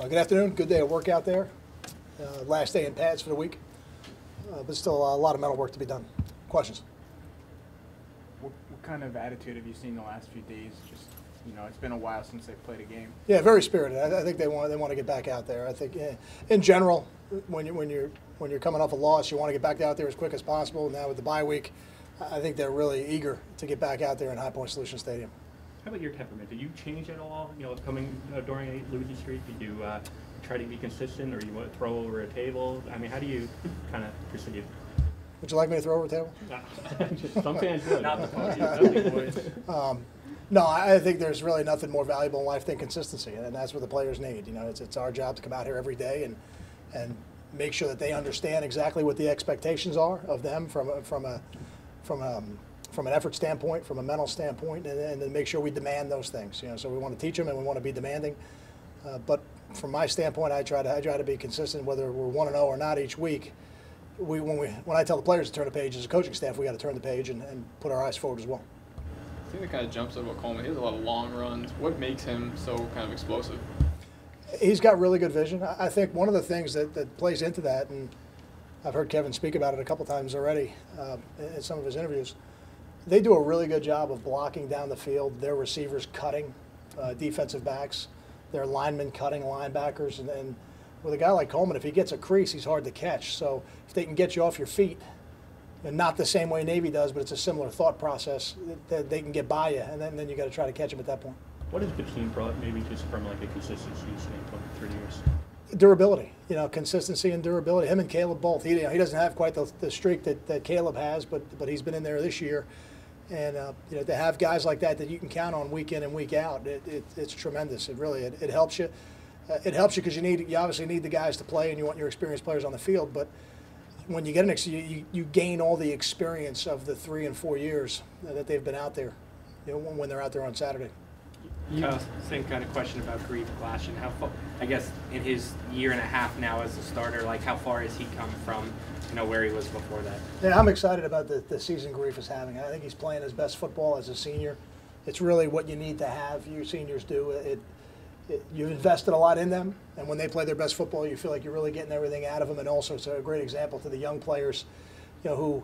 Good afternoon. Good day of work out there. Last day in pads for the week, but still a lot of mental work to be done. Questions? What kind of attitude have you seen the last few days? Just, it's been a while since they've played a game. Yeah, very spirited. I think they want to get back out there. I think in general, when you're coming off a loss, you want to get back out there as quick as possible. Now with the bye week, I think they're really eager to get back out there in High Point Solution Stadium. How about your temperament? Did you change at all? Coming during a losing streak, did you try to be consistent, or you want to throw over a table? I mean, how do you kind of proceed? Would you like me to throw over a table? Some fans would. Not the boys. No, I think there's really nothing more valuable in life than consistency, and that's what the players need. It's our job to come out here every day and make sure that they understand exactly what the expectations are of them from an effort standpoint, from a mental standpoint, and then make sure we demand those things. So we want to teach them and we want to be demanding. But from my standpoint, I try to be consistent, whether we're 1-0 or not each week. When I tell the players to turn the page as a coaching staff, we got to turn the page and put our eyes forward as well. I think that kind of jumps out about Coleman. He has a lot of long runs. What makes him so kind of explosive? He's got really good vision. I think one of the things that plays into that, and I've heard Kevin speak about it a couple times already in some of his interviews, they do a really good job of blocking down the field, their receivers cutting defensive backs, their linemen cutting linebackers, and with a guy like Coleman, if he gets a crease, he's hard to catch. So if they can get you off your feet, and not the same way Navy does, but it's a similar thought process, that they can get by you, and then you got to try to catch them at that point. What has the team brought, maybe just from like a consistency standpoint, 3 years? Durability, consistency and durability. Him and Caleb both. He doesn't have quite the streak that Caleb has, but he's been in there this year. And to have guys like that you can count on week in and week out, it's tremendous. It helps you. It helps you because you obviously need the guys to play, and you want your experienced players on the field. But when you get you gain all the experience of the 3 and 4 years that they've been out there. When they're out there on Saturday. Same kind of question about Grieve Glash, and how far, I guess, in his year and a half now as a starter, like how far has he come from where he was before that? Yeah, I'm excited about the season Grieve is having. I think he's playing his best football as a senior. It's really what you need to have. Your seniors do. You've invested a lot in them, and when they play their best football, you feel like you're really getting everything out of them. And also, it's a great example to the young players, who,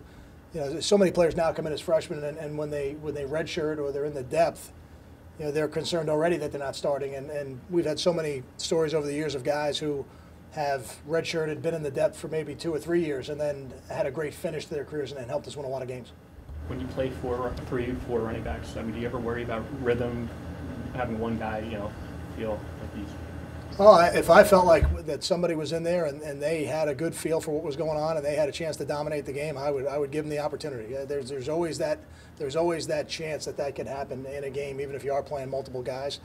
so many players now come in as freshmen, and when they redshirt or they're in the depth, they're concerned already that they're not starting. And we've had so many stories over the years of guys who have redshirted, been in the depth for maybe 2 or 3 years, and then had a great finish to their careers and then helped us win a lot of games. When you play 3-4 running backs, I mean, do you ever worry about rhythm, having one guy, feel like he's... Oh, if I felt like that somebody was in there and they had a good feel for what was going on and they had a chance to dominate the game, I would give them the opportunity. There's always that chance that could happen in a game, even if you are playing multiple guys.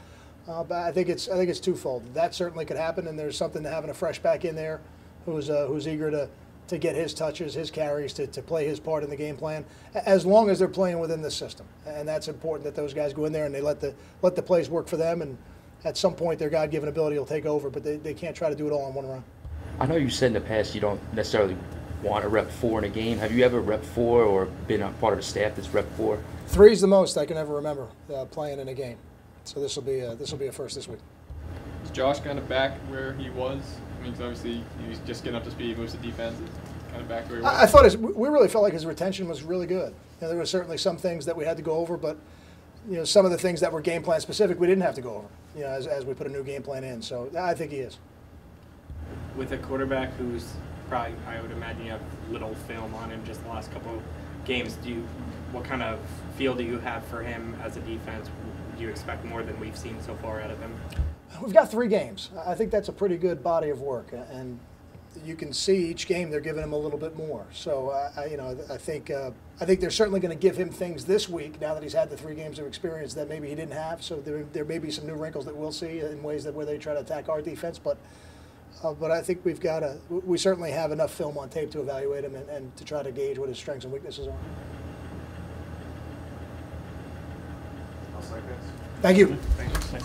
But I think it's twofold. That certainly could happen, and there's something to having a fresh back in there who's eager to get his touches, his carries, to play his part in the game plan, as long as they're playing within the system. And that's important that those guys go in there and they let the plays work for them, and at some point their God-given ability will take over, but they can't try to do it all in one run. I know you said in the past you don't necessarily want to rep 4 in a game. Have you ever rep 4 or been a part of the staff that's rep 4? 3 is the most I can ever remember playing in a game. So this will be a first this week. Is Josh kind of back where he was? I mean, 'cause obviously he was just getting up to speed, moves the defense, kind of back where he was. I thought we really felt like his retention was really good. There were certainly some things that we had to go over, but some of the things that were game plan specific we didn't have to go over. As we put a new game plan in. So I think he is. With a quarterback who's probably, I would imagine you have little film on him just the last couple of games, what kind of feel do you have for him as a defense? Do you expect more than we've seen so far out of him? We've got 3 games. I think that's a pretty good body of work, and you can see each game they're giving him a little bit more. So I think they're certainly going to give him things this week now that he's had the 3 games of experience that maybe he didn't have. So there may be some new wrinkles that we'll see in ways where they try to attack our defense, but I think we certainly have enough film on tape to evaluate him and to try to gauge what his strengths and weaknesses are. I'll say this. Thank you. Thanks.